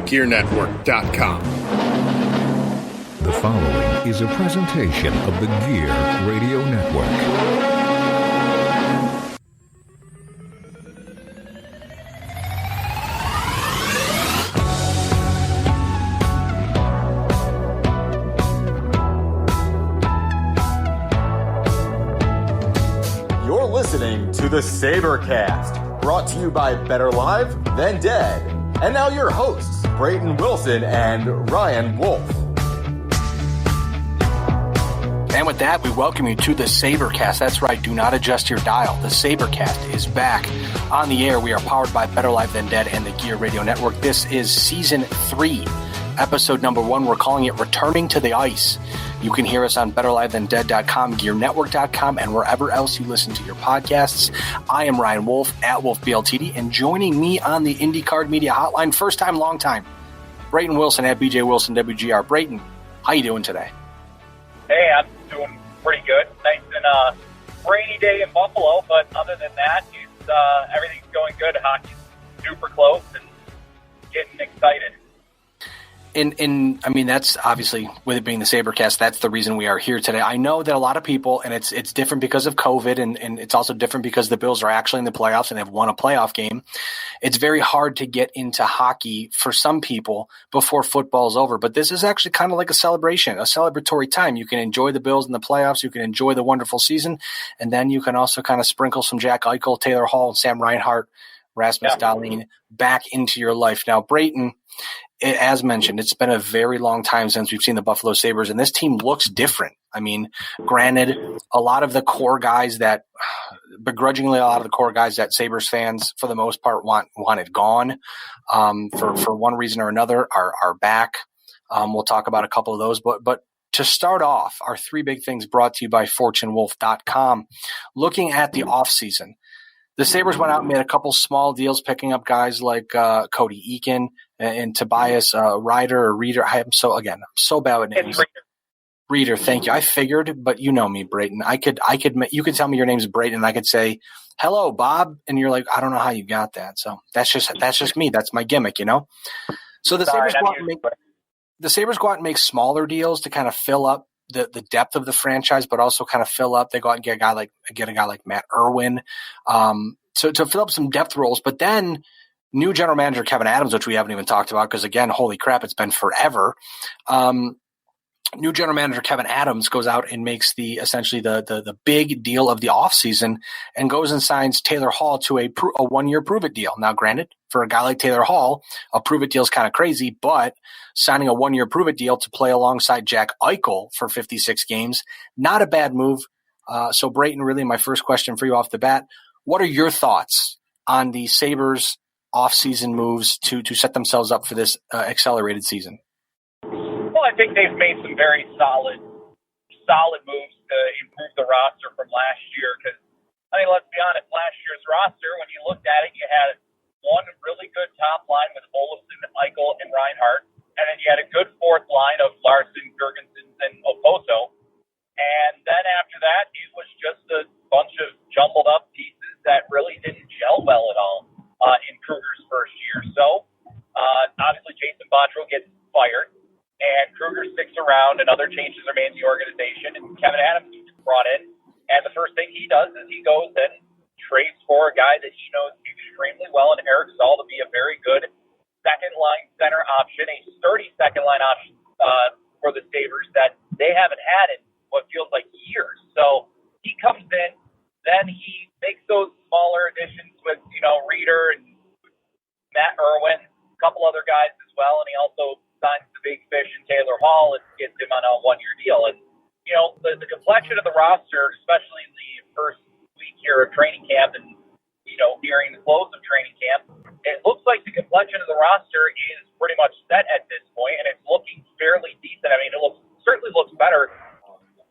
gearnetwork.com. The following is a presentation of the Gear Radio Network. You're listening to the Sabrecast, brought to you by Better Live Than Dead. And now your hosts, Brayton Wilson and Ryan Wolfe. And with that, we welcome you to the Sabrecast. That's right, do not adjust your dial. The Sabrecast is back on the air. We are powered by Better Live Than Dead and the Gear Radio Network. This is Season 3, Episode number 1. We're calling it Returning to the Ice. You can hear us on BetterLiveThanDead.com, GearNetwork.com, and wherever else you listen to your podcasts. I am Ryan Wolfe, at WolfeBLTD, and joining me on the IndyCard Media Hotline, first time, long time, Brayton Wilson, at BJ Wilson, WGR. Brayton, how you doing today? Hey, I'm doing pretty good. Nice and rainy day in Buffalo, but other than that, everything's going good. Hockey's super close and getting excited. And I mean, that's obviously, with it being the Sabrecast, that's the reason we are here today. I know that a lot of people, and it's different because of COVID, and it's also different because the Bills are actually in the playoffs and have won a playoff game. It's very hard to get into hockey for some people before football is over. But this is actually kind of like a celebration, a celebratory time. You can enjoy the Bills in the playoffs. You can enjoy the wonderful season. And then you can also kind of sprinkle some Jack Eichel, Taylor Hall, and Sam Reinhart, Rasmus Dahlin back into your life. Now, Brayton, as mentioned, it's been a very long time since we've seen the Buffalo Sabres, and this team looks different. I mean, granted, a lot of the core guys that Sabres fans, for the most part, wanted gone for one reason or another are back. We'll talk about a couple of those, but to start off, our three big things brought to you by FortuneWolf.com. Looking at the offseason, the Sabres went out and made a couple small deals, picking up guys like Cody Eakin and Tobias Ryder or Reeder. I'm so bad with names. Reeder, thank you. I figured, but you know me, Brayton. You could tell me your name's Brayton, and I could say, "Hello, Bob," and you're like, "I don't know how you got that." So that's just me. That's my gimmick, you know. So the Sabres go out and make smaller deals to kind of fill up the depth of the franchise, but also kind of fill up. They go out and get a guy like Matt Irwin to fill up some depth roles. But then new general manager Kevin Adams, which we haven't even talked about because, again, holy crap, it's been forever. New general manager Kevin Adams goes out and makes essentially the big deal of the offseason and goes and signs Taylor Hall to a 1-year prove-it deal. Now, granted, for a guy like Taylor Hall, a prove-it deal is kind of crazy, but signing a 1-year prove-it deal to play alongside Jack Eichel for 56 games, not a bad move. So, Brayton, really my first question for you off the bat, what are your thoughts on the Sabres off-season moves to set themselves up for this accelerated season? Well, I think they've made some very solid moves to improve the roster from last year because, I mean, let's be honest, last year's roster, when you looked at it, you had one really good top line with Olofsson, Eichel, and Reinhart, and then you had a good fourth line of Larson, Girgensons, and Oposo. And then after that, it was just a bunch of jumbled up pieces that really didn't gel well at all in Kruger's first year. So, obviously, Jason Botterill gets fired. And Kruger sticks around, and other changes are made in the organization, and Kevin Adams is brought in. And the first thing he does is he goes and trades for a guy that he knows extremely well in Eric Staal to be a very good second-line center option, a sturdy second-line option for the Sabres that they haven't had in what feels like years. So he comes in, then he makes those smaller additions with, Reeder and Matt Irwin, a couple other guys as well, and he also signs the big fish in Taylor Hall and gets him on a 1-year deal. And, the complexion of the roster, especially in the first week here of training camp and, nearing the close of training camp, it looks like the complexion of the roster is pretty much set at this point, and it's looking fairly decent. I mean, certainly looks better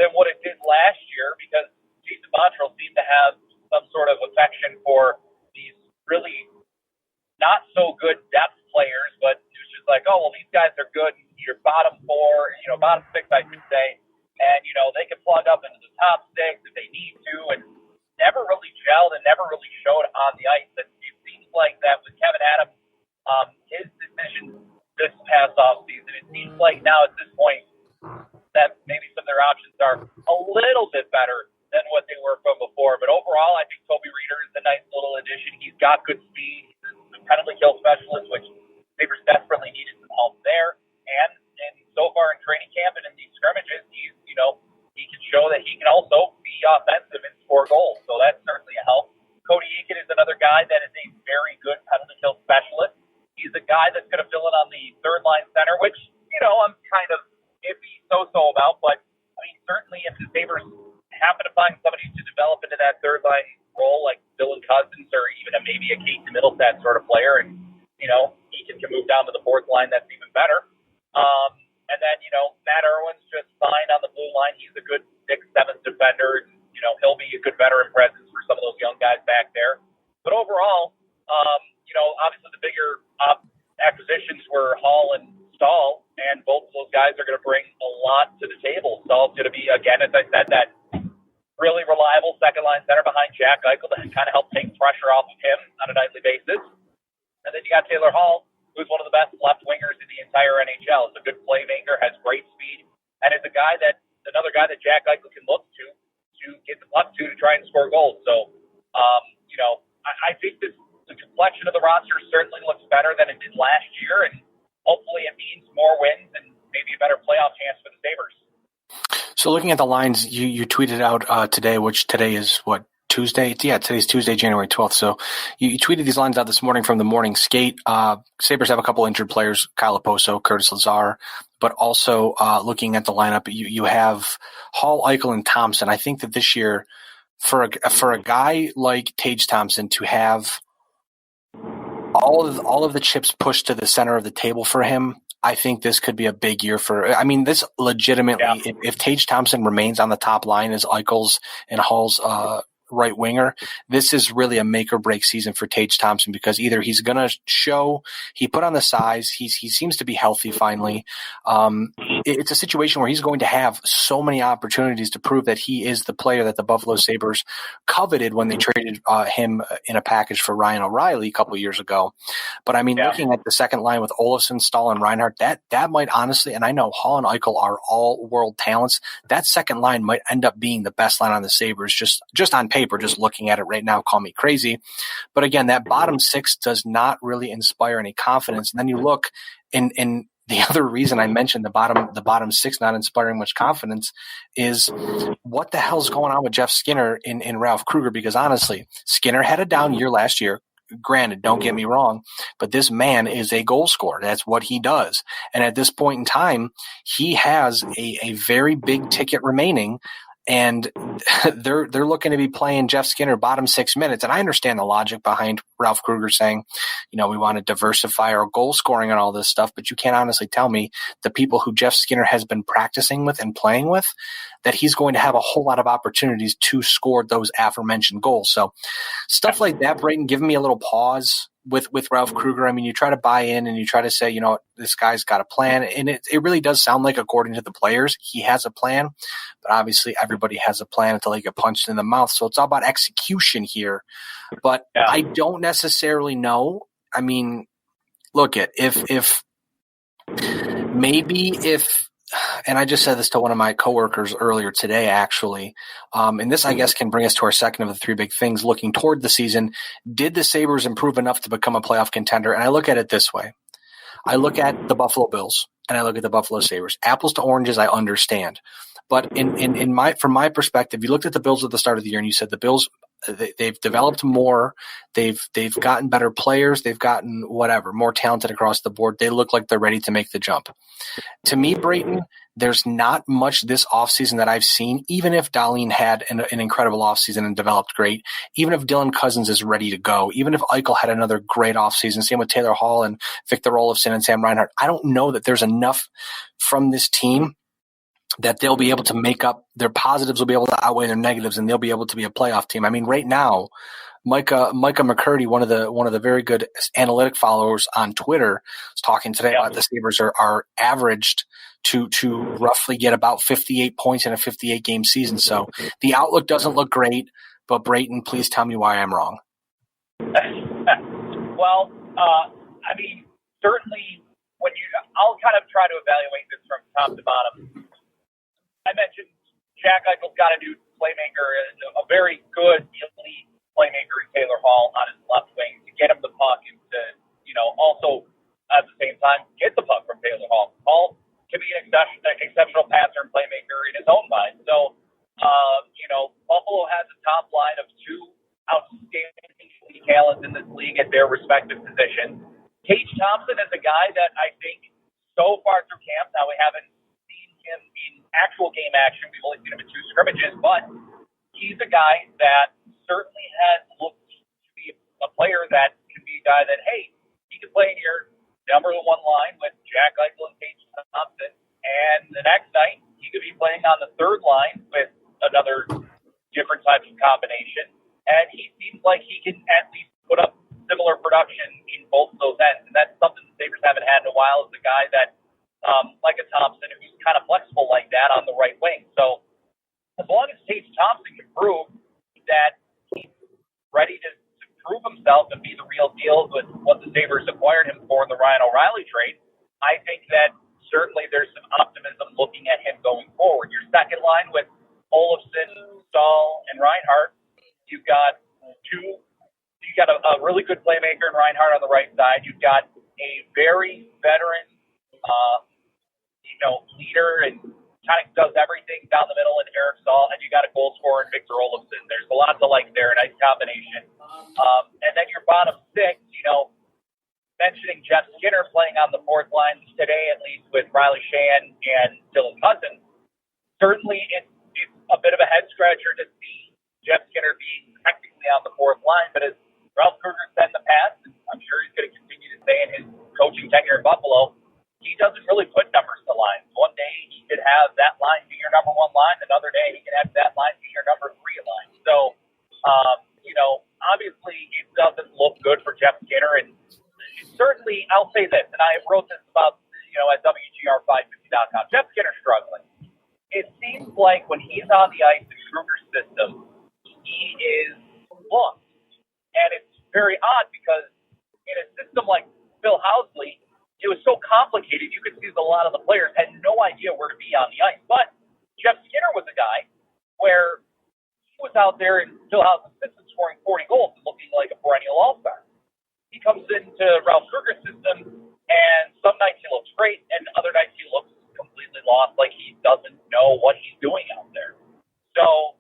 than what it did last year because Jason Botterill seemed to have some sort of affection for these really not so good depth players, but it was just like, oh, well, these guys are good. Your bottom 4, bottom 6, I should say, and, they can plug up into the top 6 if they need to, and never really gelled and never really showed on the ice. And it seems like that with Kevin Adams, his decision to past offseason. It seems like now at this point that maybe some of their options are a little bit better than what they were from before. But overall, I think Toby Reeder is a nice little addition. He's got good speed. He's a penalty kill specialist, which Sabres desperately needed some help there. And so far in training camp and in these scrimmages, he can show that he can also be offensive and score goals. So that's certainly a help. Cody Eakin is another guy that is a very good penalty kill specialist. He's a guy that's going to fill in on the third line center, which, I'm kind of iffy so-so about. But, I mean, certainly if the Sabres happen to find somebody to develop into that third line role, like Dylan Cousins or even maybe a Casey Middlestat sort of player, and, Eakin can move down to the fourth line, that's even better. And then, Matt Irwin's just fine on the blue line. He's a good 6th, 7th defender. And, he'll be a good veteran presence for some of those young guys back there. But overall, obviously the bigger acquisitions were Hall and Stahl, and both of those guys are going to bring a lot to the table. Stahl's going to be, again, as I said, that really reliable second-line center behind Jack Eichel that kind of help take pressure off of him on a nightly basis. And then you got Taylor Hall, who's one of the best left wingers in the entire NHL. Is a good playmaker, has great speed, and is another guy that Jack Eichel can look to get the puck to try and score goals. So, I think the complexion of the roster certainly looks better than it did last year, and hopefully it means more wins and maybe a better playoff chance for the Sabres. So looking at the lines, you tweeted out today, which today is what? Tuesday? Yeah, today's Tuesday, January 12th. So you tweeted these lines out this morning from the morning skate. Sabres have a couple injured players, Kyle Oposo, Curtis Lazar, but also looking at the lineup, you have Hall, Eichel, and Thompson. I think that this year, for a guy like Tage Thompson to have all of the chips pushed to the center of the table for him, I think this could be a big year this legitimately, if Tage Thompson remains on the top line as Eichel's and Hall's right winger, this is really a make or break season for Tage Thompson, because either he's going to show he put on the size, he seems to be healthy finally. It's a situation where he's going to have so many opportunities to prove that he is the player that the Buffalo Sabres coveted when they traded him in a package for Ryan O'Reilly a couple of years ago. But I mean, looking at the second line with Olofsson, Stahl, and Reinhart, that might honestly, and I know Hall and Eichel are all world talents, that second line might end up being the best line on the Sabres, just on paper. Just looking at it right now, call me crazy. But again, that bottom six does not really inspire any confidence. And then you look, and the other reason I mentioned the bottom six not inspiring much confidence is what the hell's going on with Jeff Skinner in Ralph Kruger? Because honestly, Skinner had a down year last year. Granted, don't get me wrong, but this man is a goal scorer. That's what he does. And at this point in time, he has a very big ticket remaining. And they're looking to be playing Jeff Skinner bottom 6 minutes. And I understand the logic behind Ralph Kruger saying, we want to diversify our goal scoring and all this stuff. But you can't honestly tell me the people who Jeff Skinner has been practicing with and playing with that he's going to have a whole lot of opportunities to score those aforementioned goals. So stuff like that, Brayton, giving me a little pause with Ralph Kruger. I mean, you try to buy in and you try to say, this guy's got a plan. And it really does sound like, according to the players, he has a plan. But obviously everybody has a plan until they get punched in the mouth. So it's all about execution here. But I don't necessarily know. I mean, look at if and I just said this to one of my coworkers earlier today, actually. And this, I guess, can bring us to our second of the three big things. Looking toward the season, did the Sabres improve enough to become a playoff contender? And I look at it this way. I look at the Buffalo Bills and I look at the Buffalo Sabres. Apples to oranges, I understand. But from my perspective, you looked at the Bills at the start of the year and you said the Bills, they've developed more. They've gotten better players. They've gotten more talented across the board. They look like they're ready to make the jump. To me, Brayton, there's not much this offseason that I've seen, even if Dahlin had an incredible offseason and developed great, even if Dylan Cousins is ready to go, even if Eichel had another great offseason, same with Taylor Hall and Victor Olofsson and Sam Reinhart. I don't know that there's enough from this team that they'll be able to make up. Their positives will be able to outweigh their negatives, and they'll be able to be a playoff team. I mean, right now, Micah McCurdy, one of the very good analytic followers on Twitter, is talking today about the Sabres are averaged to roughly get about 58 points in a 58-game season. So the outlook doesn't look great, but Brayton, please tell me why I'm wrong. Well, I mean, certainly I'll kind of try to evaluate this from top to bottom. I mentioned Jack Eichel's got a new playmaker, a very good elite playmaker in Taylor Hall on his left wing to get him the puck and to, also at the same time get the puck from Taylor Hall. Hall can be an exceptional passer and playmaker in his own mind. So, Buffalo has a top line of two outstanding talents in this league at their respective positions. Tage Thompson is a guy that I think so far through camp, now we haven't seen him in actual game action. We've only seen him in 2 scrimmages, but he's a guy that certainly has looked to be a player that can be a guy that, hey, he can play in your number 1 line with Jack Eichel and Tage Thompson, and the next night he could be playing on the third line with another different type of combination, and he seems like he can at least put up similar production in both of those ends, and that's something the Sabres haven't had in a while, is a guy that, like a Thompson, who's kind of flexible like that on the right wing. So as long as Tage Thompson can prove that he's ready to prove himself and be the real deal with what the Sabres acquired him for in the Ryan O'Reilly trade, I think that certainly there's some optimism looking at him going forward. Your second line with Olofsson, Stahl, and Reinhart, you've got a really good playmaker in Reinhart on the right side. You've got a very veteran, leader and kind of does everything down the middle in Eric Stahl, and you got a goal scorer in Victor Olofsson. There's a lot to like there, a nice combination. And then your bottom 6, mentioning Jeff Skinner playing on the fourth line today, at least with Riley Shan and Dylan Cousins. Certainly, it's a bit of a head scratcher to see Jeff Skinner being technically on the fourth line, but as Ralph Kruger said in the past, and I'm sure he's going to continue to say in his coaching tenure in Buffalo, he doesn't really put numbers to lines. One day he could have that line be your number 1 line, another day he could have that line be your number 3 line. So, obviously it doesn't look good for Jeff Skinner, and certainly I'll say this, and I wrote this about, at WGR550.com. Jeff Skinner's struggling. It seems like when he's on the ice in Kruger's system, he is lost. And it's very odd because in a system like Phil Housley, it was so complicated. You could see a lot of the players had no idea where to be on the ice. But Jeff Skinner was a guy where he was out there in Phil Housley's system scoring 40 goals and looking like a perennial all-star. He comes into Ralph Kruger's system, and some nights he looks great, and other nights he looks completely lost, like he doesn't know what he's doing out there. So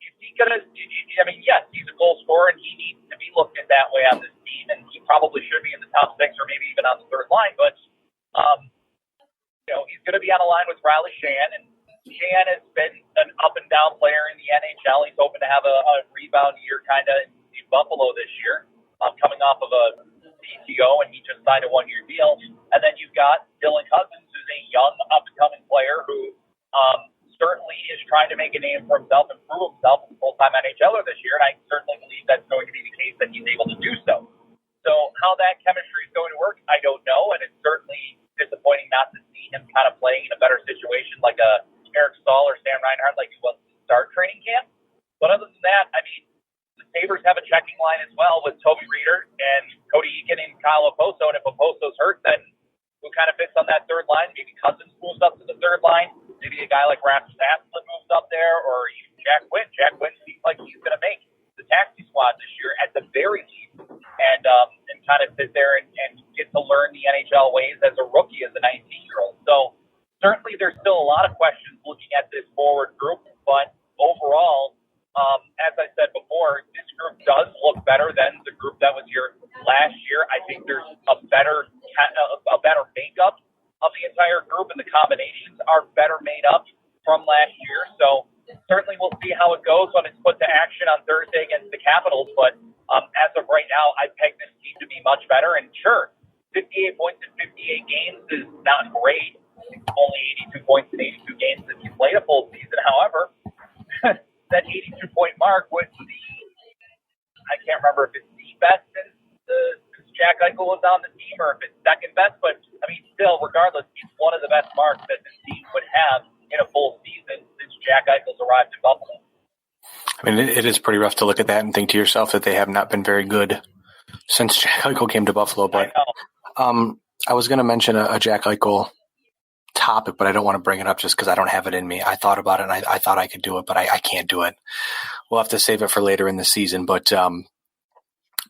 is he going to – yes, he's a goal scorer, and he needs to be looked at that way on this team, and he probably should be in the top 6 or maybe even on the third line. But, he's going to be on a line with Riley Shan, and Shan has been an up-and-down player in the NHL. He's hoping to have a rebound year kind of in Buffalo this year, coming off of a PTO, and he just signed a 1-year deal. And then you've got Dylan Cousins, who's a young, up-and-coming player who certainly is trying to make a name for himself and prove himself as a full-time NHLer this year, and I certainly believe that's going to be the case that he's able to do so. So how that chemistry is going to work, I don't know, and it's certainly disappointing not to see him kind of playing in a better situation like a Eric Stahl or Sam Reinhart like he was to start training camp. But other than that, the Sabres have a checking line as well with Toby Reeder and Cody Eakin and Kyle Oposo, and if Oposo's hurt, then who kind of fits on that third line? Maybe Cousins moves up to the third line. Maybe a guy like Rasmus Asplund moves up there, or even Jack Quinn. Jack Quinn seems like he's going to make the taxi squad this year at the very least, and kind of sit there and get to learn the NHL ways as a rookie, as a 19-year-old. So certainly there's still a lot of questions looking at this forward group, but overall, as I said before, this group does look better than the group that was here last year. I think there's a better makeup of the entire group, and the combinations are better made up from last year. So certainly we'll see how it goes when it's put to action on Thursday against the Capitals. But as of right now, I peg this team to be much better. And sure, 58 points in 58 games is not great. It's only 82 points in 82 games if you played a full season. However, that 82-point mark would be, I can't remember if it's the best since Jack Eichel was on the team or if it's second best, but still, regardless, it's one of the best marks that this team would have in a full season since Jack Eichel's arrived in Buffalo. It is pretty rough to look at that and think to yourself that they have not been very good since Jack Eichel came to Buffalo. But I was going to mention a Jack Eichel topic, but I don't want to bring it up just because I don't have it in me. I thought about it and I thought I could do it, but I can't do it. We'll have to save it for later in the season. But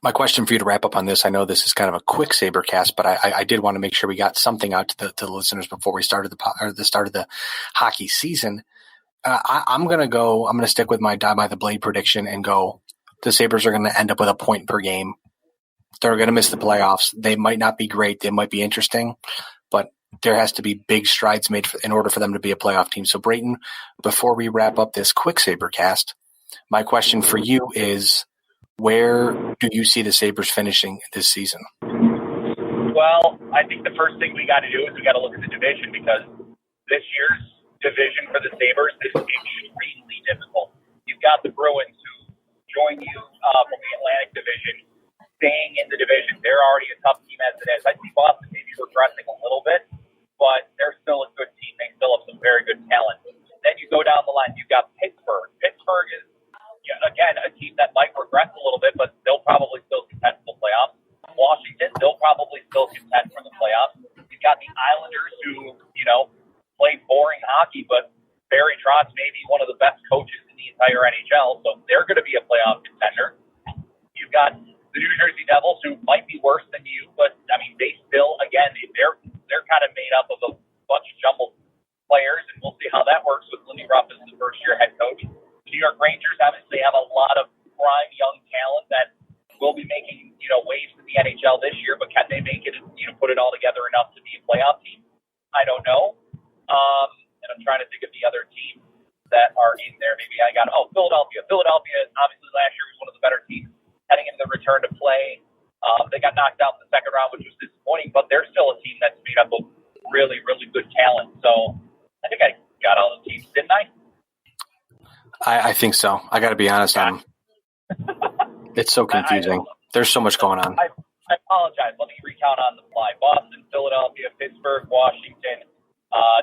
my question for you to wrap up on this, I know this is kind of a quick Sabrecast, but I did want to make sure we got something out to the listeners before we started the start of the hockey season. I'm going to stick with my die by the blade prediction and go the Sabres are going to end up with a point per game. They're going to miss the playoffs. They might not be great. They might be interesting, but there has to be big strides made in order for them to be a playoff team. So, Brayton, before we wrap up this quick Sabrecast, my question for you is, where do you see the Sabres finishing this season? Well, I think the first thing we got to do is we got to look at the division, because this year's division for the Sabres is extremely difficult. You've got the Bruins, who join you from the Atlantic Division, staying in the division. They're already a tough team as it is. I see Boston maybe regressing a little bit, but they're still a good team. They still have some very good talent. Then you go down the line. You've got Pittsburgh. Pittsburgh is, again, a team that might regress a little bit, but they'll probably still contend for the playoffs. Washington, they'll probably still contend for the playoffs. You've got the Islanders, who, play boring hockey, but Barry Trotz may be one of the best coaches in the entire NHL, so they're going to be a playoff contender. You've got the New Jersey Devils, who might be worse than you, but, they still, again, they're kind of made up of a bunch of jumbled players, and we'll see how that works with Lindy Ruff as the first-year head coach. The New York Rangers obviously have a lot of prime young talent that will be making, waves in the NHL this year, but can they make it and, put it all together enough to be a playoff team? I don't know. And I'm trying to think of the other teams that are in there. Maybe Philadelphia. Philadelphia, obviously, last year was one of the better teams heading into the return to play. They got knocked out in the second round, which was disappointing, but they're still a team that's made up of really, really good talent. So I think I got all the teams, didn't I? I think so. I got to be honest. It's so confusing. There's so much going on. I apologize. Let me recount on the fly. Boston, Philadelphia, Pittsburgh, Washington,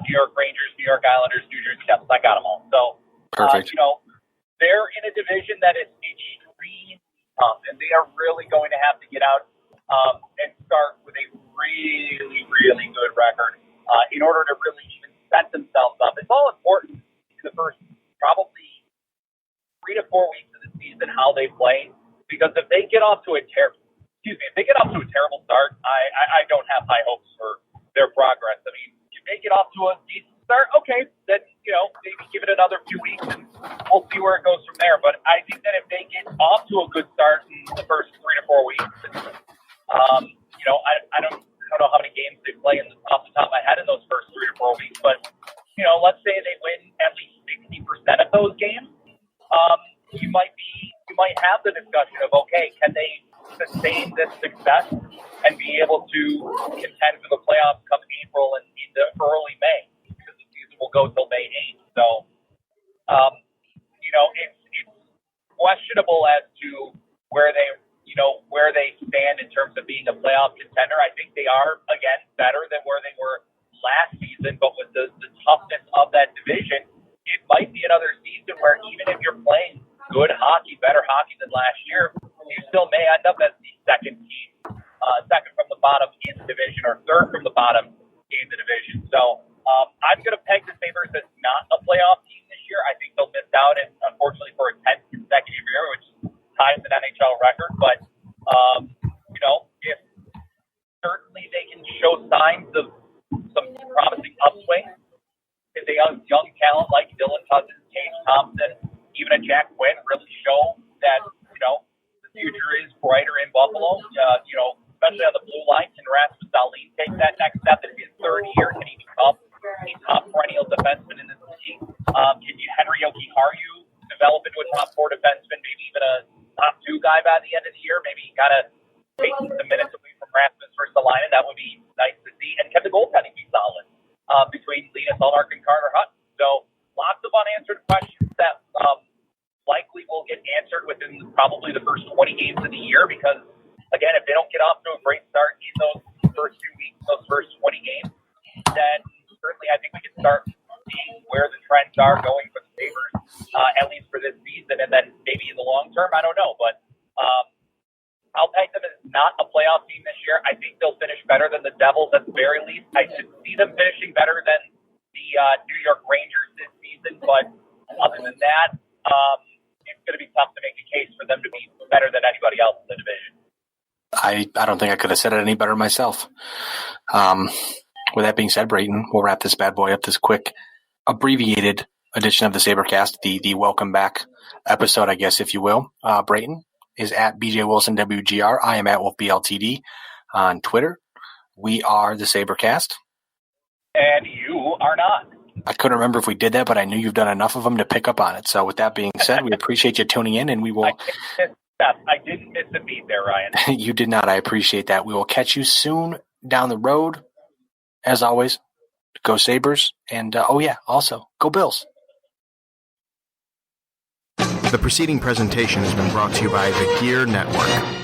New York Rangers, New York Islanders, New Jersey Devils. I got them all. So, perfect. They're in a division that is extremely tough, and they are really going to have to get out and start with a really, really good record in order to really even set themselves up. It's all important in the first probably 3 to 4 weeks of the season how they play, because if they get off to a terrible start, I don't have high hopes for their progress. If they get off to a decent start, okay, then maybe give it another few weeks and we'll see where it goes from there. But I think that if they get off to a good start in the first 3 to 4 weeks, I don't know how many games they play off the top of my head in those first 3 to 4 weeks, but let's say they win at least 60% of those games. You might have the discussion of, okay, can they sustain this success and be able to contend for the playoffs come April and into early May, because the season will go till May 8th. So, it's questionable as to where they stand in terms of being a playoff contender. I think they are, again, better than where they were last season, but with the toughness of that division, it might be another season where even if you're playing good hockey, better hockey than last year, you still may end up as the second team, second from the bottom in the division, or third from the bottom in the division. So I'm going to peg the Sabres as not a playoff team this year. I think they'll miss out, and unfortunately for a 10th consecutive year, which ties an NHL record. But if certainly they can show signs of some promising upswing, if they have young talent like Dylan Cousins, Tage Thompson, even a Jack Quinn really show that, the future is brighter in Buffalo, especially on the blue line. Can Rasmus Dahlin take that next step in his third year? Can he become a top perennial defenseman in this league? Can Henry Jokiharju develop into a top 4 defenseman, maybe even a top 2 guy by the end of the year? Maybe he kind of takes the minutes away from Rasmus versus the line, and that would be nice to see. And can the goaltending be solid between Linus Ullmark and Carter Hutton? So lots of unanswered questions that likely will get answered within probably the first 20 games of the year, because, again, if they don't get off to a great start in those first few weeks, those first 20 games, then certainly I think we can start seeing where the trends are going for the Sabres, at least for this season, and then maybe in the long term, I don't know. But I'll take them as not a playoff team this year. I think they'll finish better than the Devils at the least I could see them finishing better than the New York Rangers this season. But other than that, it's going to be tough to make a case for them to be better than anybody else in the division. I don't think I could have said it any better myself. With that being said, Brayton, we'll wrap this bad boy up, this quick abbreviated edition of the Sabrecast, the welcome back episode, I guess, if you will. Brayton is at BJ Wilson WGR. I am at WolfBLTD on Twitter. We are the Sabrecast. And you are not. I couldn't remember if we did that, but I knew you've done enough of them to pick up on it. So with that being said, we appreciate you tuning in, and we will... I didn't miss a beat there, Ryan. You did not. I appreciate that. We will catch you soon down the road. As always, go Sabres. And, also, go Bills. The preceding presentation has been brought to you by the Gear Network.